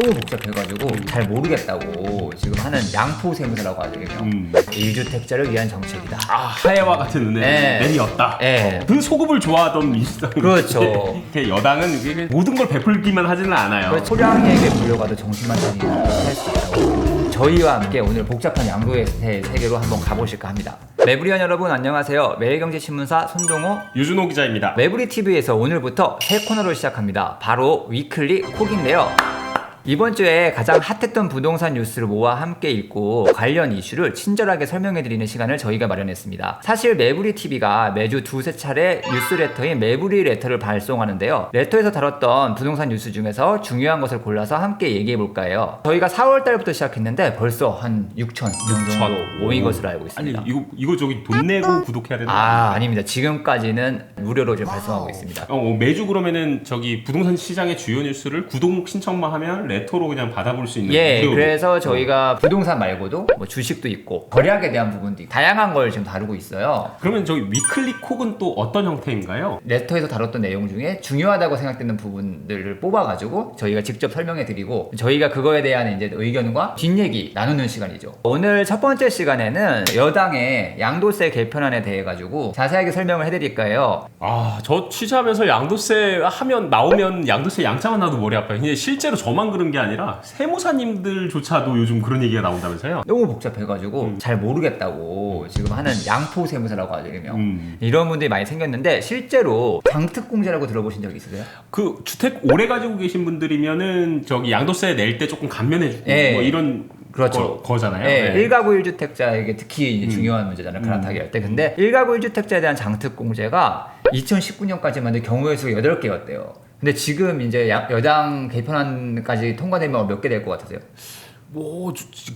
너무 복잡해가지고 잘 모르겠다고 지금 하는 양포세무사라고 하죠. 1주택자를 위한 정책이다. 하해와 같은 은혜는 네. 내리었다. 네. 그 소급을 좋아하던 민주당. 그렇죠. 이렇게 여당은 이게 모든 걸 베풀기만 하지는 않아요. 소량에게 물려가도 정신만 차리는 할수 있다고. 저희와 함께 오늘 복잡한 양도의 세계로 한번 가보실까 합니다. 매부리원 여러분 안녕하세요. 매일경제신문사 손동호 유준호 기자입니다. 매부리TV에서 오늘부터 새 코너를 시작합니다. 바로 위클리 콕인데요. 이번 주에 가장 핫했던 부동산 뉴스를 모아 함께 읽고 관련 이슈를 친절하게 설명해드리는 시간을 저희가 마련했습니다. 사실 매부리TV가 매주 두세 차례 뉴스레터인 매부리 레터를 발송하는데요. 레터에서 다뤘던 부동산 뉴스 중에서 중요한 것을 골라서 함께 얘기해볼까 해요. 저희가 4월달부터 시작했는데 벌써 한 6천 명 정도 모인 것으로 알고 있습니다. 아니 이거 저기 돈 내고 구독해야 되는 거 아닙니다. 지금까지는 무료로 지금 발송하고 있습니다. 매주 그러면은 저기 부동산 시장의 주요 뉴스를 구독 신청만 하면 레터로 그냥 받아볼 수 있는. 무료로. 그래서 저희가 부동산 말고도 뭐 주식도 있고 절약에 대한 부분도 있고 다양한 걸 지금 다루고 있어요. 그러면 저기 위클리 콕은 또 어떤 형태인가요? 레터에서 다뤘던 내용 중에 중요하다고 생각되는 부분들을 뽑아가지고 저희가 직접 설명해드리고 저희가 그거에 대한 이제 의견과 뒷얘기 나누는 시간이죠. 오늘 첫 번째 시간에는 여당의 양도세 개편안에 대해 가지고 자세하게 설명을 해드릴까 해요. 저 취재하면서 양도세 나오면 양도세 양자만 나도 머리 아파요. 근데 실제로 저만 그런 게 아니라 세무사님들조차도 요즘 그런 얘기가 나온다면서요? 너무 복잡해가지고 잘 모르겠다고 지금 하는 양포세무사라고 하죠. 이런 분들이 많이 생겼는데 실제로 장특공제라고 들어보신 적 있으세요? 그 주택 오래 가지고 계신 분들이면은 저기 양도세 낼 때 조금 감면해주고 뭐 이런 그렇죠. 거잖아요. 네. 1가구 1주택자에게 특히 중요한 문제잖아요. 갈아타기 할 때. 근데 1가구 1주택자에 대한 장특공제가 2019년까지만 경우의 수가 8개였대요. 근데 지금 이제 여당 개편안까지 통과되면 몇 개 될 것 같으세요?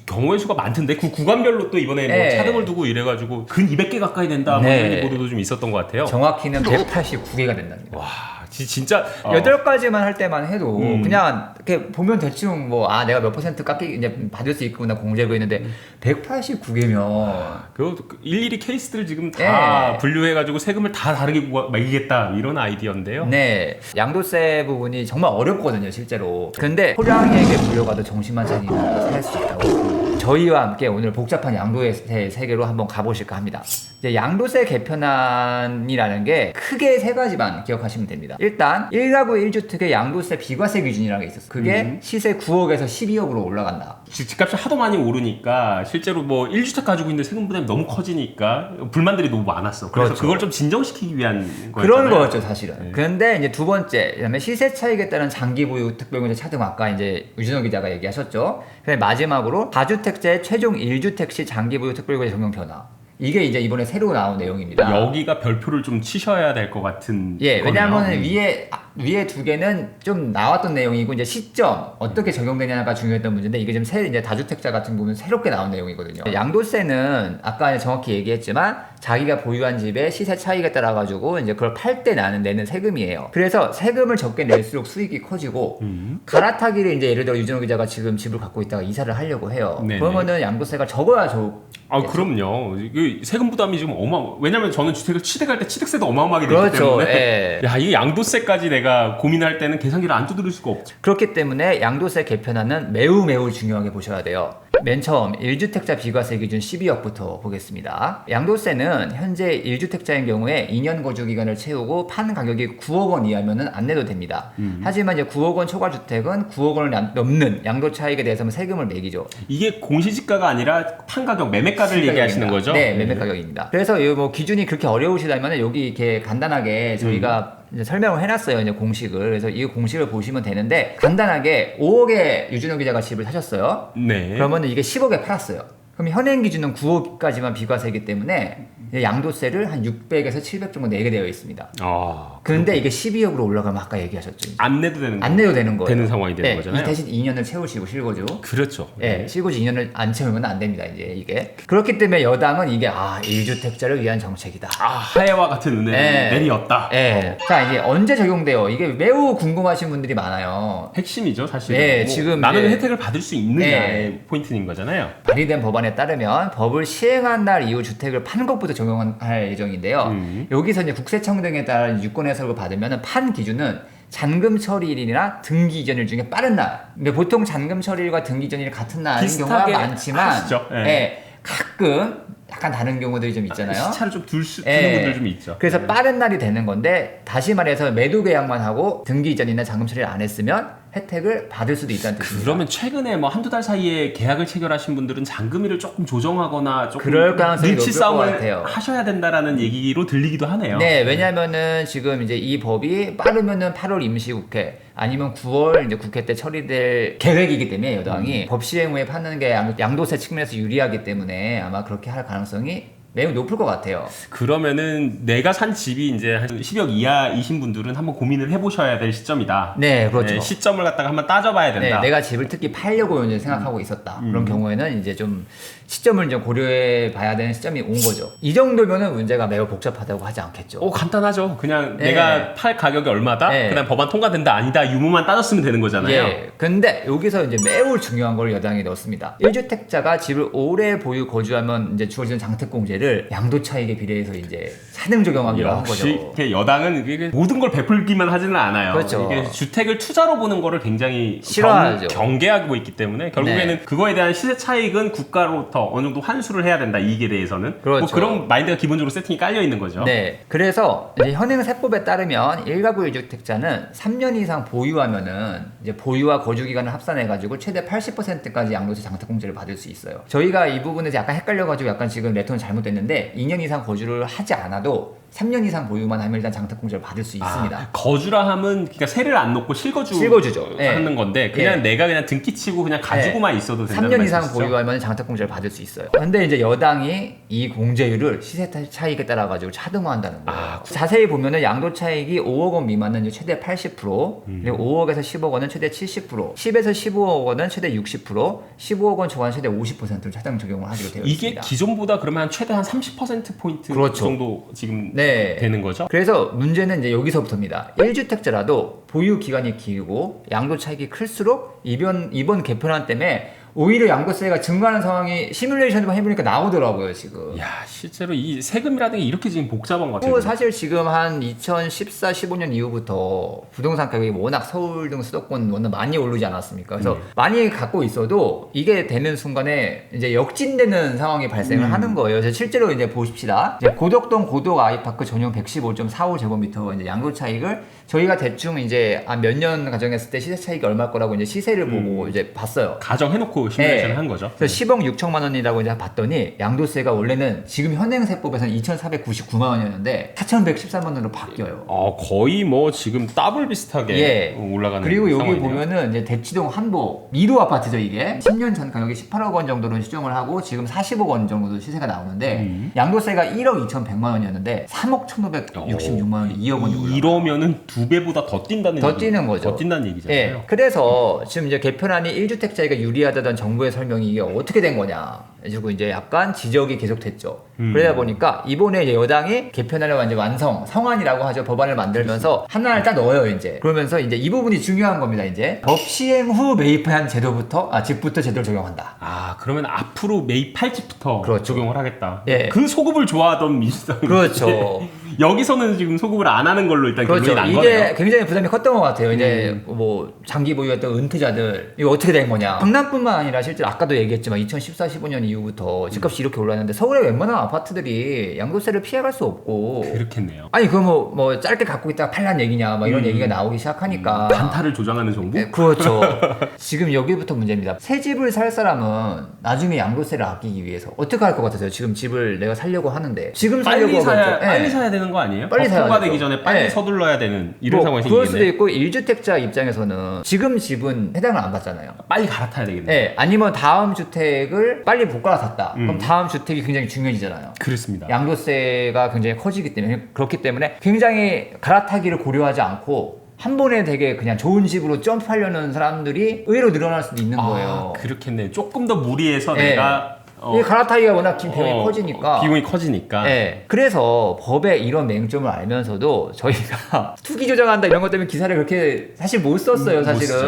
경우의 수가 많던데 그 구간별로 또 이번에 뭐 차등을 두고 이래가지고 근 200개 가까이 된다 뭐 이런 보도도 좀 있었던 것 같아요. 정확히는 189개가 된답니다. 와 진짜 8가지만 할 때만 해도 그냥 이렇게 보면 대충 내가 몇 퍼센트 이제 받을 수 있구나 공제로 했는데 189개면 그 일일이 케이스들 지금 다 분류해가지고 세금을 다 다르게 매기겠다 이런 아이디어인데요. 네, 양도세 부분이 정말 어렵거든요 실제로. 근데 소량에게 물려가도 정신만 차리면 살 수 있다고. 저희와 함께 오늘 복잡한 양도세 세계로 한번 가보실까 합니다. 이제 양도세 개편안이라는 게 크게 세 가지만 기억하시면 됩니다. 일단 1가구 1주택의 양도세 비과세 기준이라는 게 있었어요. 그게 시세 9억에서 12억으로 올라간다. 집값이 하도 많이 오르니까 실제로 1주택 가지고 있는데 세금 부담이 너무 커지니까 불만들이 너무 많았어. 그래서 그렇죠. 그걸 좀 진정시키기 위한 거였잖아요. 그런 거였죠 사실은. 그런데 이제 두 번째, 그다음에 시세 차익에 따른 장기 보유 특별공제 차등 아까 이제 유준호 기자가 얘기하셨죠. 그다음에 마지막으로 다주택자의 최종 1주택 시 장기 보유 특별공제 적용 변화. 이게 이제 이번에 새로 나온 내용입니다. 여기가 별표를 좀 치셔야 될 것 같은. 왜냐하면 위에 두 개는 좀 나왔던 내용이고 이제 시점 어떻게 적용되냐가 중요했던 문제인데 이게 지금 이제 다주택자 같은 경우는 새롭게 나온 내용이거든요. 양도세는 아까 정확히 얘기했지만 자기가 보유한 집의 시세 차익에 따라 가지고 이제 그걸 팔 때 내는 세금이에요. 그래서 세금을 적게 낼수록 수익이 커지고 갈아타기를 이제 예를 들어 유준호 기자가 지금 집을 갖고 있다가 이사를 하려고 해요. 네네. 그러면은 양도세가 적어야 그럼요. 세금 부담이 좀 왜냐면 저는 주택을 취득할 때 취득세도 어마어마하게 내기 그렇죠. 때문에 이게 양도세까지 내가 고민할 때는 계산기를 안 두드릴 수가 없죠. 그렇기 때문에 양도세 개편안은 매우 중요하게 보셔야 돼요. 맨 처음 1주택자 비과세 기준 12억부터 보겠습니다. 양도세는 현재 1주택자인 경우에 2년 거주 기간을 채우고 판 가격이 9억 원 이하면은 안 내도 됩니다. 하지만 이제 9억 원 초과 주택은 9억 원을 넘는 양도 차익에 대해서는 세금을 매기죠. 이게 공시지가가 아니라 판 가격 매매가를 얘기하시는 거죠? 네, 매매 가격입니다. 그래서 이 기준이 그렇게 어려우시다면 여기 이렇게 간단하게 저희가 이제 설명을 해놨어요. 이제 공식을. 그래서 이 공식을 보시면 되는데 간단하게 5억에 유준호 기자가 집을 사셨어요. 네. 그러면 이게 10억에 팔았어요. 그럼 현행 기준은 9억까지만 비과세이기 때문에 양도세를 한 600에서 700 정도 내게 되어 있습니다. 그런데 이게 12억으로 올라가면 아까 얘기하셨죠. 안 내도 되는 거예요. 안 내도 되는 거예요. 되는 상황이 되는 네, 거잖아요. 이 대신 2년을 채우시고 실거주. 그렇죠. 네, 실거주 2년을 안 채우면 안 됩니다. 이제 이게. 그렇기 때문에 여당은 이게 1주택자를 위한 정책이다. 하해와 같은 은혜는 내리었다. 자, 이제 언제 적용돼요? 이게 매우 궁금하신 분들이 많아요. 핵심이죠, 사실. 네, 지금 나는 혜택을 받을 수 있느냐의 포인트인 거잖아요. 발의된 법안에 따르면 법을 시행한 날 이후 주택을 파는 것부터 적용할 예정인데요. 여기서 이제 국세청 등에 따른 유권 해석을 받으면 판 기준은 잔금 처리일이나 등기 이전일 중에 빠른 날. 근데 보통 잔금 처리일과 등기 이전일이 같은 날인 경우가 비슷하게 많지만 하시죠. 예. 예, 가끔 약간 다른 경우들이 좀 있잖아요. 시차를 좀 두는 예. 분들 좀 있죠. 그래서 빠른 날이 되는 건데 다시 말해서 매도 계약만 하고 등기 이전이나 잔금 처리를 안 했으면 혜택을 받을 수도 있다는 뜻입니다. 그러면 최근에 뭐 한두 달 사이에 계약을 체결하신 분들은 잔금일을 조금 조정하거나 조금 그럴 가능성이 눈치 높을 것 싸움을 같아요. 하셔야 된다라는 얘기로 들리기도 하네요. 네, 왜냐면은 지금 이제 이 법이 빠르면은 8월 임시국회 아니면 9월 이제 국회 때 처리될 계획이기 때문에 여당이 법 시행 후에 파는 게 양도세 측면에서 유리하기 때문에 아마 그렇게 할 가능성이 매우 높을 것 같아요. 그러면은 내가 산 집이 이제 한 10억 이하이신 분들은 한번 고민을 해보셔야 될 시점이다. 네, 그렇죠. 네, 시점을 갖다가 한번 따져봐야 된다. 네, 내가 집을 특히 팔려고 이제 생각하고 있었다. 그런 경우에는 이제 좀 시점을 좀 고려해 봐야 되는 시점이 온 거죠. 이 정도면은 문제가 매우 복잡하다고 하지 않겠죠. 간단하죠. 그냥 네. 내가 팔 가격이 얼마다? 네. 그다음 법안 통과된다 아니다 유무만 따졌으면 되는 거잖아요. 예. 근데 여기서 이제 매우 중요한 걸 여당이 넣었습니다. 1주택자가 집을 오래 보유 거주하면 이제 주어지는 장특공제를 양도 차익에 비례해서 이제 차등 적용하기로 한 거죠. 역시 이렇게 여당은 이게 모든 걸 베풀기만 하지는 않아요. 그렇죠. 이게 주택을 투자로 보는 거를 굉장히 싫어하죠. 경계하고 있기 때문에 결국에는 네. 그거에 대한 시세 차익은 국가로부터 어느 정도 환수를 해야 된다. 이익에 대해서는 그렇죠. 뭐 그런 마인드가 기본적으로 세팅이 깔려 있는 거죠. 네. 그래서 이제 현행 세법에 따르면 1가구 1주택자는 3년 이상 보유하면은 이제 보유와 거주 기간을 합산해 가지고 최대 80%까지 양도세 장특공제를 받을 수 있어요. 저희가 이 부분에서 약간 헷갈려 가지고 약간 지금 레터는 잘못됐는데 2년 이상 거주를 하지 않아도 3년 이상 보유만 하면 일단 장특공제를 받을 수 있습니다. 거주라 함은 그러니까 세를 안 놓고 실거주 실거주죠. 예. 하는 건데 그냥 예. 내가 그냥 등기치고 그냥 가지고만 있어도 된다는 3년 이상 말씀이시죠? 보유하면 장특공제를 받을 수 있어요. 근데 이제 여당이 이 공제율을 시세 차익에 따라 가지고 차등화한다는 거예요. 자세히 보면은 양도 차익이 5억 원 미만은 이제 최대 80%, 그리고 5억에서 10억 원은 최대 70%, 10에서 15억 원은 최대 60%, 15억 원 초과는 최대 50%를 차등 적용을 하기로 되어 이게 있습니다. 기존보다 그러면 최대 한 30% 포인트 그렇죠. 정도 지금 네. 되는 거죠? 그래서 문제는 이제 여기서부터입니다. 1주택자라도 보유 기간이 길고 양도 차익이 클수록 이번 개편안 때문에 오히려 양도세가 증가하는 상황이 시뮬레이션을 해보니까 나오더라고요, 지금. 야, 실제로 이 세금이라는 게 이렇게 지금 복잡한 것 같아요. 또 사실 지금 한 2014, 15년 이후부터 부동산 가격이 워낙 서울 등 수도권 워낙 많이 오르지 않았습니까? 그래서 많이 갖고 있어도 이게 되는 순간에 이제 역진되는 상황이 발생을 하는 거예요. 그래서 실제로 이제 보십시다. 이제 고덕동 고덕 아이파크 전용 115.45제곱미터 이제 양도 차익을 저희가 대충 이제 한 몇 년 가정했을 때 시세 차익이 얼마일 거라고 이제 시세를 보고 이제 봤어요. 가정해놓고 시뮬레이션을 네. 한 거죠. 그래서 10억 6천만 원이라고 이제 봤더니 양도세가 원래는 지금 현행 세법에서는 2,499만 원이었는데 4,113만 원으로 바뀌어요. 거의 뭐 지금 더블 비슷하게 예. 올라가는 그리고 여기 상황이네요. 보면은 이제 대치동 한복 미루 아파트죠 이게 10년 전 가격이 18억 원 정도로 시정을 하고 지금 40억 원 정도 시세가 나오는데 양도세가 1억 2,100만 원이었는데 3억 1,566만 원이 2억 원이 올라. 이러면은 두 배보다 더 뛴다는 더 뛰는 거죠. 더 뛴다는 얘기잖아요. 예. 그래서 지금 이제 개편안이 1주택자에게 유리하다던 정부의 설명이 이게 어떻게 된 거냐. 그리고 이제 약간 지적이 계속됐죠. 그러다 보니까 이번에 이제 여당이 개편안을 완전 성안이라고 하죠. 법안을 만들면서 하나를 딱 넣어요, 이제. 그러면서 이제 이 부분이 중요한 겁니다, 이제. 법 시행 후 매입한 집부터 제도를 적용한다. 그러면 앞으로 매입할 집부터 그렇죠. 적용을 하겠다. 예. 그 소급을 좋아하던 민주당. 그렇죠. 여기서는 지금 소급을 안 하는 걸로 일단 그렇죠. 결론이 난 이게 거네요. 굉장히 부담이 컸던 것 같아요. 이제 뭐 장기 보유했던 은퇴자들 이거 어떻게 된 거냐. 강남뿐만 아니라 실제로 아까도 얘기했지만 2014, 15년 이후부터 집값이 이렇게 올랐는데 서울의 웬만한 아파트들이 양도세를 피해갈 수 없고. 그렇겠네요. 아니 그거 뭐 짧게 갖고 있다가 팔란 얘기냐 막 이런 얘기가 나오기 시작하니까. 단타를 조장하는 정부? 네, 그렇죠. 지금 여기부터 문제입니다. 새 집을 살 사람은 나중에 양도세를 아끼기 위해서 어떻게 할 것 같으세요? 지금 집을 내가 살려고 하는데 지금 빨리 살려고 빨리 사야 되는 거 아니에요? 빨리 사야 통과되기 되죠. 전에 빨리 네. 서둘러야 되는 이런 뭐 상황이 그럴 수도 생기겠네. 있고 1주택자 입장에서는 지금 집은 해당을 안 받잖아요. 빨리 갈아타야 되겠네. 네, 아니면 다음 주택을 빨리 못 갈아탔다. 그럼 다음 주택이 굉장히 중요해지잖아요. 그렇습니다. 양도세가 굉장히 커지기 때문에 그렇기 때문에 굉장히 갈아타기를 고려하지 않고 한 번에 되게 그냥 좋은 집으로 점프하려는 사람들이 의외로 늘어날 수도 있는 거예요. 그렇겠네. 조금 더 무리해서 네. 내가 이 갈아타기가 워낙 비용이 커지니까. 비용이 커지니까. 네. 그래서 법의 이런 맹점을 알면서도 저희가 투기 조정한다 이런 것 때문에 기사를 그렇게 사실 못 썼어요, 사실은.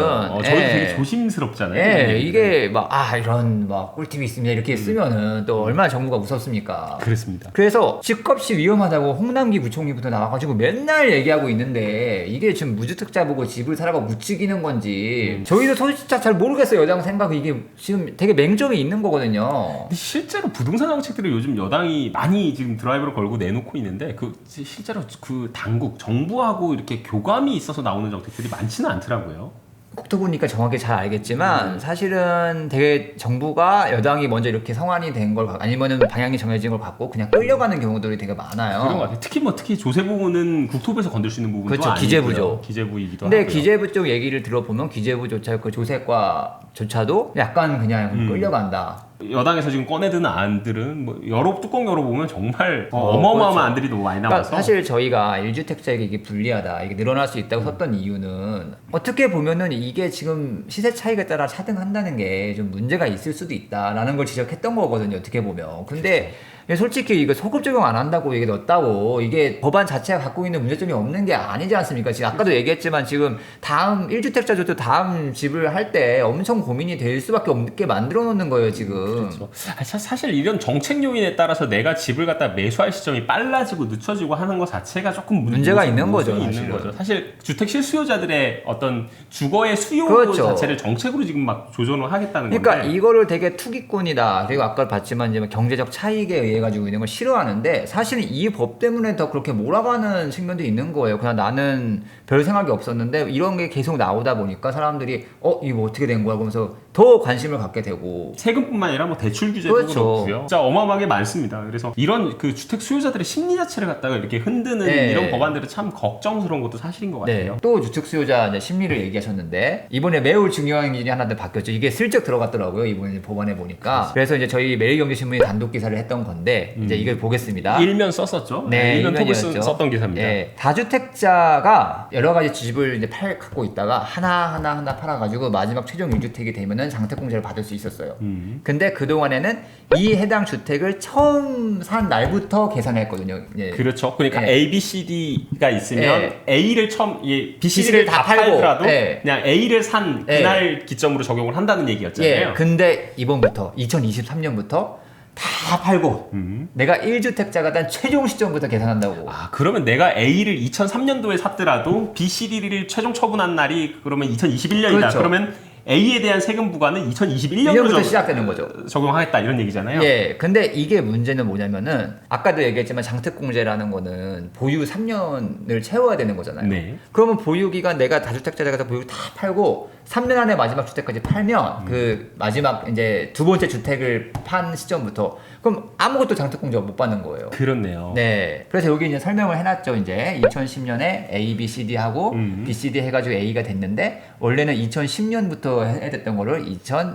저희도 되게 조심스럽잖아요. 예, 이게 막, 이런 막 꿀팁이 있습니다. 이렇게 쓰면은 또 얼마나 정부가 무섭습니까? 그렇습니다. 그래서 집값이 위험하다고 홍남기 부총리부터 나와가지고 맨날 얘기하고 있는데 이게 지금 무주택자 보고 집을 사라고 무치기는 건지 저희도 솔직히 잘 모르겠어요. 여당 생각 이게 지금 되게 맹점이 있는 거거든요. 근데 실제로 부동산 정책들을 요즘 여당이 많이 지금 드라이브를 걸고 내놓고 있는데 그 실제로 그 당국 정부하고 이렇게 교감이 있어서 나오는 정책들이 많지는 않더라고요. 국토 보니까 정확히 잘 알겠지만 사실은 되게 정부가 여당이 먼저 이렇게 성안이 된 걸 아니면은 방향이 정해진 걸 갖고 그냥 끌려가는 경우들이 되게 많아요. 그런 것 같아요. 특히 조세부는 국토부에서 건들 수 있는 부분도 그렇죠, 아니고요. 기재부죠. 기재부이기도 근데 하고요. 기재부 쪽 얘기를 들어보면 기재부조차 그 조세과조차도 약간 그냥 끌려간다. 여당에서 지금 꺼내드는 안들은 뭐 뚜껑 열어보면 정말 어마어마한 그렇죠. 안들이 너무 많이 그러니까 나와서 사실 저희가 1주택자에게 이게 불리하다, 이게 늘어날 수 있다고 썼던 이유는 어떻게 보면은 이게 지금 시세 차익에 따라 차등한다는 게 좀 문제가 있을 수도 있다라는 걸 지적했던 거거든요. 어떻게 보면. 근데 솔직히 이거 소급 적용 안 한다고 이게 넣었다고 이게 법안 자체가 갖고 있는 문제점이 없는 게 아니지 않습니까? 지금 아까도 얘기했지만 지금 다음 1주택자조도 다음 집을 할 때 엄청 고민이 될 수밖에 없게 만들어 놓는 거예요, 지금. 그렇죠. 사실 이런 정책 요인에 따라서 내가 집을 갖다 매수할 시점이 빨라지고 늦춰지고 하는 것 자체가 조금 문제가 있는 거죠, 있는 사실은. 거죠. 사실 주택 실수요자들의 어떤 주거의 수요 그렇죠. 자체를 정책으로 지금 막 조정을 하겠다는 그러니까 건데. 이거를 되게 투기꾼이다. 그리고 아까 봤지만 이제 경제적 차익에 의해 가지고 있는 걸 싫어하는데 사실은 이 법 때문에 더 그렇게 몰아가는 측면도 있는 거예요. 그냥 나는 별 생각이 없었는데 이런 게 계속 나오다 보니까 사람들이 이거 어떻게 된 거야? 그러면서 더 관심을 갖게 되고. 세금뿐만 아니라 뭐 대출 규제도 그렇죠. 그렇고요. 진짜 어마어마하게 많습니다. 그래서 이런 그 주택 수요자들의 심리 자체를 갖다가 이렇게 흔드는 네. 이런 법안들은 참 걱정스러운 것도 사실인 것 같아요. 네. 또 주택 수요자 이제 심리를 얘기하셨는데 이번에 매우 중요한 기준이 하나 더 바뀌었죠. 이게 슬쩍 들어갔더라고요. 이번에 법안에 보니까. 그래서 이제 저희 매일경제신문이 단독 기사를 했던 건데 이제 이걸 보겠습니다. 일면 썼었죠. 네, 일면 톱을 일면이었죠. 썼던 기사입니다. 네, 다주택자가 여러 가지 집을 이제 갖고 있다가 하나 팔아가지고 마지막 최종 1주택이 되면은 장택공제를 받을 수 있었어요. 근데 그동안에는 이 해당 주택을 처음 산 날부터 계산했거든요. 예. 그렇죠. 그러니까 네. A, B, C, D가 있으면 네. A를 처음 B, C, D를 다 팔더라도 네. 그냥 A를 산 그날 기점으로 적용을 한다는 얘기였잖아요. 예, 근데 이번부터 2023년부터 다 팔고 내가 1주택자가 단 최종 시점부터 계산한다고. 그러면 내가 A를 2003년도에 샀더라도 B, C, D를 최종 처분한 날이 그러면 2021년이다. 그렇죠. 그러면 A에 대한 세금 부과는 2021년부터 1년부터 시작되는 거죠. 적용하겠다 이런 얘기잖아요. 예, 근데 이게 문제는 뭐냐면은 아까도 얘기했지만 장특공제라는 거는 보유 3년을 채워야 되는 거잖아요. 네. 그러면 보유 기간 내가 다주택자가 돼서 보유 다 팔고 3년 안에 마지막 주택까지 팔면 그 마지막 이제 두 번째 주택을 판 시점부터 그럼 아무것도 장특공제 못 받는 거예요. 그렇네요. 네. 그래서 여기 이제 설명을 해놨죠. 이제 2010년에 A, B, C, D 하고 B, C, D 해가지고 A가 됐는데 원래는 2010년부터 해야 됐던 거를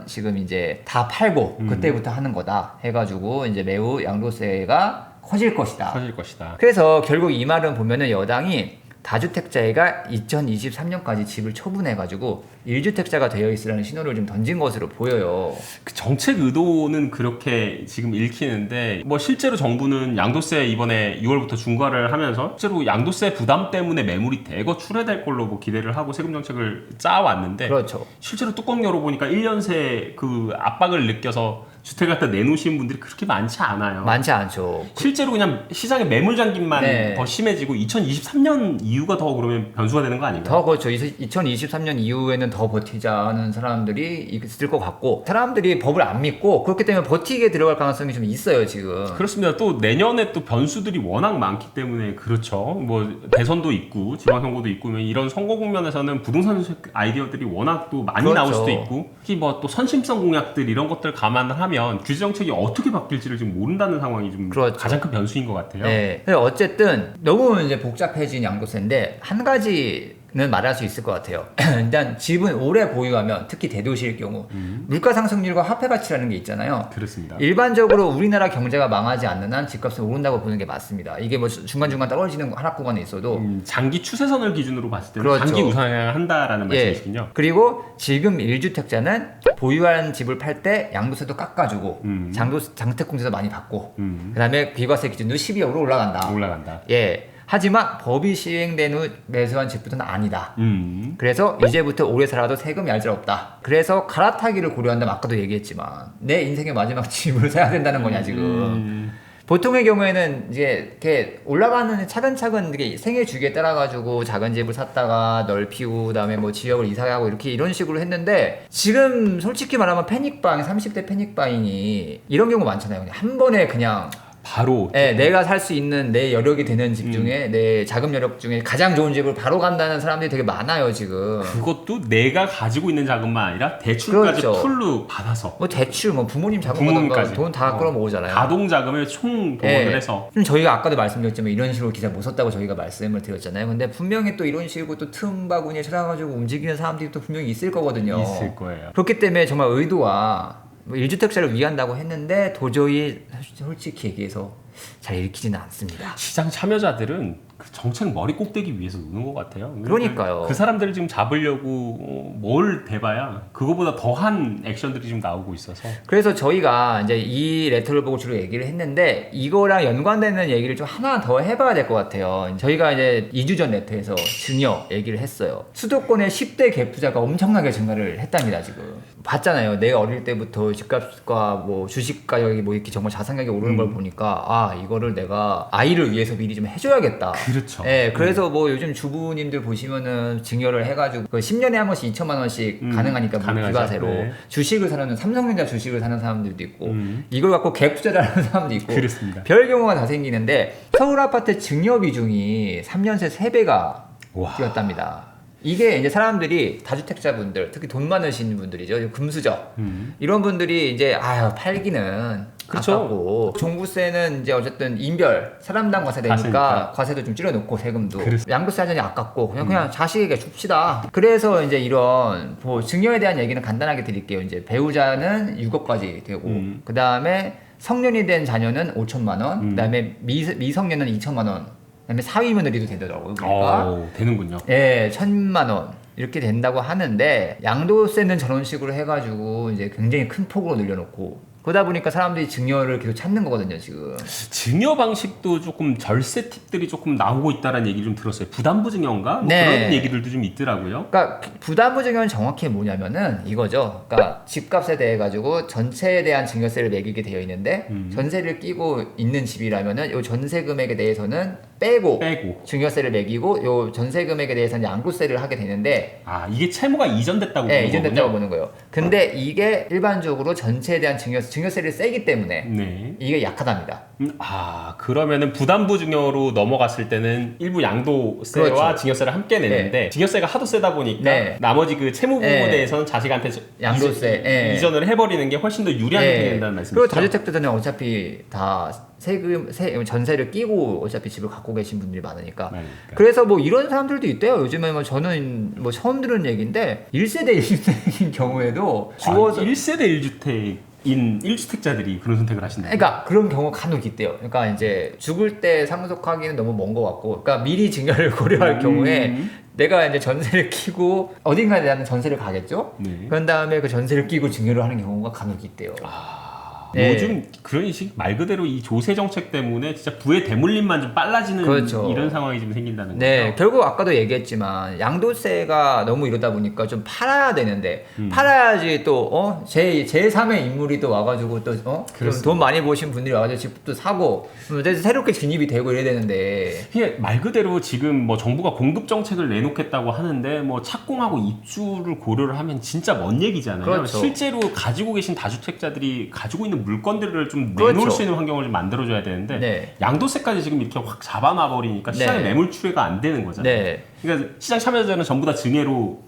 지금 이제 다 팔고 그때부터 하는 거다 해가지고 이제 매우 양도세가 커질 것이다. 커질 것이다. 그래서 결국 이 말은 보면은 여당이 다주택자가 2023년까지 집을 처분해가지고 1주택자가 되어 있으라는 신호를 좀 던진 것으로 보여요. 그 정책 의도는 그렇게 지금 읽히는데 뭐 실제로 정부는 양도세 이번에 6월부터 중과를 하면서 실제로 양도세 부담 때문에 매물이 대거 출회될 걸로 뭐 기대를 하고 세금 정책을 짜왔는데 그렇죠. 실제로 뚜껑 열어보니까 1년새 그 압박을 느껴서 주택을 갖다 내놓으시는 분들이 그렇게 많지 않아요. 많지 않죠. 실제로 그냥 시장의 매물 잠김만 네. 더 심해지고 2023년 이후가 더 그러면 변수가 되는 거 아닌가요? 더 그렇죠. 2023년 이후에는 더 버티자 하는 사람들이 있을 것 같고 사람들이 법을 안 믿고 그렇기 때문에 버티게 들어갈 가능성이 좀 있어요 지금. 그렇습니다. 또 내년에 또 변수들이 워낙 많기 때문에 그렇죠. 뭐 대선도 있고 지방선거도 있고 이런 선거 국면에서는 부동산 아이디어들이 워낙 또 많이 그렇죠. 나올 수도 있고 특히 뭐 또 선심성 공약들 이런 것들 감안을 하면 규제 정책이 어떻게 바뀔지를 지금 모른다는 상황이 좀 그렇죠. 가장 큰 변수인 것 같아요. 네. 어쨌든 너무 이제 복잡해진 양도세인데 한 가지 말할 수 있을 것 같아요. 일단 집은 오래 보유하면 특히 대도시일 경우 물가 상승률과 화폐 가치라는 게 있잖아요. 그렇습니다. 일반적으로 우리나라 경제가 망하지 않는 한 집값은 오른다고 보는 게 맞습니다. 이게 뭐 중간중간 떨어지는 하락 구간에 있어도 장기 추세선을 기준으로 봤을 때는 그렇죠. 장기 우상향을 한다라는 말씀이시군요. 그리고 지금 1주택자는 보유한 집을 팔 때 양도세도 깎아주고 장택공제도 많이 받고 그다음에 비과세 기준도 12억으로 올라간다. 올라간다. 예. 하지만 법이 시행된 후 매수한 집부터는 아니다. 그래서 이제부터 오래 살아도 세금이 알뜰없다. 그래서 갈아타기를 고려한다면 아까도 얘기했지만 내 인생의 마지막 집을 사야 된다는 거냐 지금. 보통의 경우에는 이제 이렇게 올라가는 차근차근 이렇게 생애 주기에 따라 가지고 작은 집을 샀다가 넓히고 그다음에 뭐 지역을 이사하고 이렇게 이런 식으로 했는데 지금 솔직히 말하면 패닉바잉 30대 패닉바잉이 이런 경우 많잖아요. 그냥 한 번에 그냥 바로 내가 살 수 있는 내 여력이 되는 집 중에 내 자금 여력 중에 가장 좋은 집을 바로 간다는 사람들이 되게 많아요 지금. 그것도 내가 가지고 있는 자금만 아니라 대출까지 그렇죠. 풀로 받아서 뭐 대출 뭐 부모님 부모님까지. 돈 다 끌어모으잖아요. 가동 자금을 총 동원을 해서 좀 저희가 아까도 말씀드렸지만 이런 식으로 기사 못 썼다고 저희가 말씀을 드렸잖아요. 근데 분명히 또 이런 식으로 또 틈바구니에 찾아가지고 움직이는 사람들이 또 분명히 있을 거거든요. 있을 거예요. 그렇기 때문에 정말 의도와 1주택자를 위한다고 했는데 도저히 솔직히 얘기해서 잘 읽히지는 않습니다. 시장 참여자들은 그 정책 머리 꼭대기 위에서 노는 것 같아요. 그러니까요. 그 사람들을 지금 잡으려고 뭘 대봐야 그거보다 더한 액션들이 지금 나오고 있어서. 그래서 저희가 이제 이 레터를 보고 주로 얘기를 했는데 이거랑 연관되는 얘기를 좀 하나 더 해봐야 될 것 같아요. 저희가 이제 2주 전 레터에서 증여 얘기를 했어요. 수도권의 10대 갭투자가 엄청나게 증가를 했답니다 지금. 봤잖아요. 내가 어릴 때부터 집값과 뭐 주식 가격이 뭐 이렇게 정말 자산가격이 오르는 걸 보니까 아 이거를 내가 아이를 위해서 미리 좀 해줘야겠다. 그렇죠. 예, 그래서 뭐 요즘 주부님들 보시면은 증여를 해가지고 그 10년에 한 번씩 2천만 원씩 가능하니까 가능하죠. 비과세로 네. 주식을 사는 삼성전자 주식을 사는 사람들도 있고 이걸 갖고 갭 투자를 하는 사람도 있고 그렇습니다. 별 경우가 다 생기는데 서울 아파트 증여 비중이 3년 새 3배가 와. 뛰었답니다. 이게 이제 사람들이 다주택자분들 특히 돈 많으신 분들이죠 금수저 이런 분들이 이제 팔기는 그렇죠. 아깝고 종부세는 이제 어쨌든 인별 사람당 과세 되니까 과세니까. 과세도 좀 줄여놓고 세금도 그렇습니다. 양도세 하자니 아깝고 그냥 자식에게 줍시다. 그래서 이제 이런 뭐 증여에 대한 얘기는 간단하게 드릴게요. 이제 배우자는 6억까지 되고 그 다음에 성년이 된 자녀는 5천만 원, 그 다음에 미성년은 2천만 원. 그다음에 사위 며느리도 되더라고요. 그러니까 되는군요. 예, 1,000만 원 이렇게 된다고 하는데 양도세는 저런 식으로 해가지고 이제 굉장히 큰 폭으로 늘려놓고 그러다 보니까 사람들이 증여를 계속 찾는 거거든요 지금. 증여 방식도 조금 절세 팁들이 조금 나오고 있다는 얘기를 좀 들었어요. 부담부 증여인가? 뭐 네. 그런 얘기들도 좀 있더라고요. 그러니까 부담부 증여는 정확히 뭐냐면은 이거죠. 그러니까 집값에 대해 가지고 전체에 대한 증여세를 매기게 되어 있는데 전세를 끼고 있는 집이라면은 요 전세 금액에 대해서는 빼고 증여세를 매기고 요 전세 금액에 대해서는 양도세를 하게 되는데 이게 채무가 이전됐다고 보는 이전됐다고 거군요. 보는 거예요. 근데 이게 일반적으로 전체에 대한 증여세를 세기 때문에 네. 이게 약하답니다. 그러면은 부담부 증여로 넘어갔을 때는 일부 양도세와 그렇죠. 증여세를 함께 내는데 증여세가 하도 세다 보니까 나머지 그 채무 부분에 대해서는 자식한테 양도세 이전을 해버리는 게 훨씬 더 유리한 혜택이 된다는 말씀이시죠? 그리고 다주택자들은 어차피 다 전세를 끼고 어차피 집을 갖고 계신 분들이 많으니까. 그래서 뭐 이런 사람들도 있대요. 요즘에 뭐 저는 뭐 처음 들은 얘기인데 1세대 1주택인 경우에도 주어서 1세대 1주택인 1주택자들이 그런 선택을 하신다. 그러니까 그런 경우가 간혹 있대요. 그러니까 이제 죽을 때 상속하기는 너무 먼 것 같고, 그러니까 미리 증여를 고려할 경우에 내가 이제 전세를 끼고 어딘가에 대한 전세를 가겠죠. 그런 다음에 그 전세를 끼고 증여를 하는 경우가 간혹 있대요. 요즘 그런 식 말 그대로 이 조세 정책 때문에 진짜 부의 대물림만 좀 빨라지는 그렇죠. 이런 상황이 좀 생긴다는 거죠. 네, 결국 아까도 얘기했지만 양도세가 너무 이러다 보니까 좀 팔아야 되는데 팔아야지 또 제3의 인물이 또 와가지고 또 돈 많이 버신 분들이 와가지고 집도 사고 새롭게 진입이 되고 이래야 되는데 이게 말 그대로 지금 뭐 정부가 공급 정책을 내놓겠다고 하는데 뭐 착공하고 입주를 고려를 하면 진짜 먼 얘기잖아요. 그렇죠. 실제로 가지고 계신 다주택자들이 가지고 있는 물건들을 좀 내놓을 수 있는 환경을 좀 만들어줘야 되는데 양도세까지 지금 이렇게 확 잡아놔 버리니까 시장에 매물 출회가 안 되는 거잖아요. 그러니까 시장 참여자는 전부 다 증여로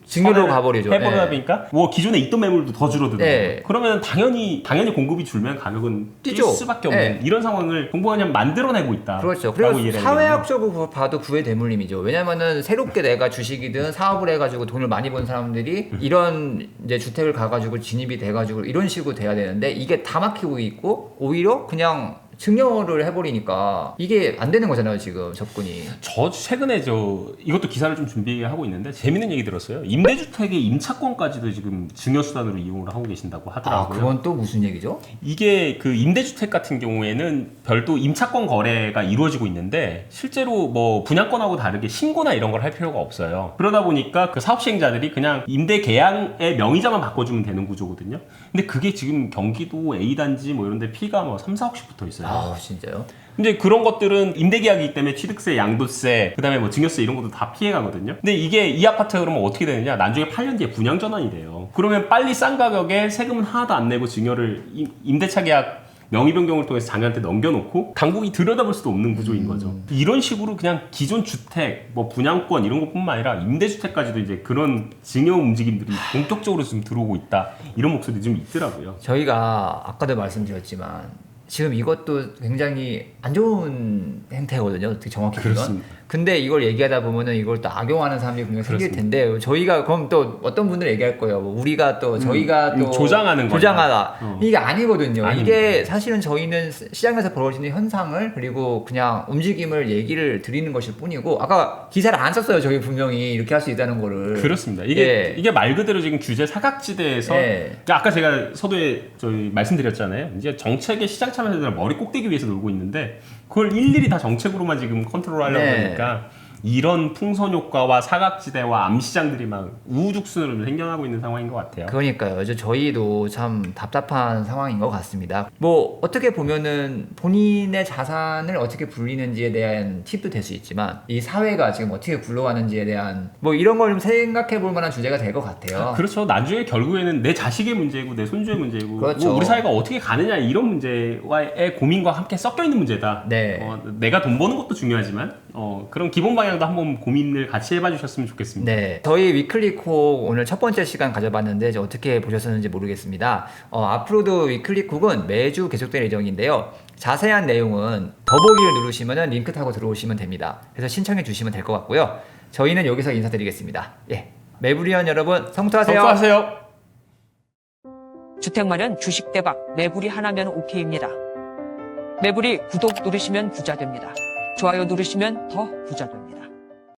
가버리죠. 해버리다 네. 보니까 뭐 기존에 있던 매물도 더 줄어들어요. 네. 그러면 당연히 공급이 줄면 가격은 뛸 뛰죠. 수밖에 없는 네. 이런 상황을 정부가 그냥 만들어내고 있다. 그렇죠. 그리고 사회학적으로 봐도 부의 대물림이죠. 왜냐면은 새롭게 내가 주식이든 사업을 해가지고 돈을 많이 번 사람들이 이런 이제 주택을 가가지고 진입이 돼가지고 이런 식으로 돼야 되는데 이게 다 막히고 있고 오히려 그냥 증여를 해버리니까 이게 안 되는 거잖아요, 지금 접근이. 저 최근에 이것도 기사를 좀 준비하고 있는데 재밌는 얘기 들었어요. 임대주택의 임차권까지도 지금 증여수단으로 이용을 하고 계신다고 하더라고요. 아, 그건 또 무슨 얘기죠? 이게 그 임대주택 같은 경우에는 별도 임차권 거래가 이루어지고 있는데 실제로 뭐 분양권하고 다르게 신고나 이런 걸 할 필요가 없어요. 그러다 보니까 그 사업 시행자들이 그냥 임대 계약의 명의자만 바꿔주면 되는 구조거든요. 근데 그게 지금 경기도 A단지 뭐 이런 데 피가 뭐 3, 4억씩 붙어 있어요. 아, 진짜요? 근데 그런 것들은 임대계약이기 때문에 취득세, 양도세, 그다음에 뭐 증여세 이런 것도 다 피해가거든요. 근데 이게 이 아파트가 그러면 어떻게 되느냐? 나중에 8년 뒤에 분양 전환이 돼요. 그러면 빨리 싼 가격에 세금은 하나도 안 내고 증여를 임대차 계약 명의 변경을 통해서 자기한테 넘겨놓고 당국이 들여다볼 수도 없는 구조인 거죠. 이런 식으로 그냥 기존 주택, 뭐 분양권 이런 것뿐만 아니라 임대주택까지도 이제 그런 증여 움직임들이 본격적으로 지금 들어오고 있다. 이런 목소리 좀 있더라고요. 저희가 아까도 말씀드렸지만 지금 이것도 굉장히 안 좋은 행태거든요. 정확히 보면. 그렇습니다. 근데 이걸 얘기하다 보면은 이걸 또 악용하는 사람들이 분명히 생길 그렇습니다. 텐데 저희가 그럼 또 어떤 분들 얘기할 거예요. 뭐 우리가 또 저희가 또 조장하는 거다. 조장하다. 이게 아니거든요. 아닙니다. 이게 사실은 저희는 시장에서 벌어지는 현상을 그리고 그냥 움직임을 얘기를 드리는 것일 뿐이고 아까 기사를 안 썼어요. 저희 분명히 이렇게 할 수 있다는 거를. 그렇습니다. 예. 이게 말 그대로 지금 규제 사각지대에서 예. 아까 제가 서두에 저희 말씀드렸잖아요. 이제 정책의 시장 참여자들 머리 꼭대기 위에서 놀고 있는데 그걸 일일이 다 정책으로만 지금 컨트롤하려고 네. 하니까 이런 풍선 효과와 사각지대와 암시장들이 막 우후죽순으로 생겨나고 있는 상황인 것 같아요. 그러니까요. 이제 저희도 참 답답한 상황인 것 같습니다. 뭐 어떻게 보면은 본인의 자산을 어떻게 불리는지에 대한 팁도 될 수 있지만 이 사회가 지금 어떻게 굴러가는지에 대한 뭐 이런 걸 좀 생각해 볼 만한 주제가 될 것 같아요. 그렇죠. 나중에 결국에는 내 자식의 문제고 내 손주의 문제고 그렇죠. 뭐 우리 사회가 어떻게 가느냐 이런 문제와의 고민과 함께 섞여 있는 문제다. 네. 내가 돈 버는 것도 중요하지만 그런 기본 방향도 한번 고민을 같이 해봐 주셨으면 좋겠습니다. 네, 저희 위클리콕 오늘 첫 번째 시간 가져봤는데 이제 어떻게 보셨는지 모르겠습니다. 앞으로도 위클리콕은 매주 계속될 예정인데요. 자세한 내용은 더보기를 누르시면 링크 타고 들어오시면 됩니다. 그래서 신청해 주시면 될 것 같고요. 저희는 여기서 인사드리겠습니다. 예, 매부리원 여러분 성투하세요. 성투하세요. 주택 마련 주식 대박 매부리 하나면 오케이입니다. 매부리 구독 누르시면 부자 됩니다. 좋아요 누르시면 더 부자 됩니다.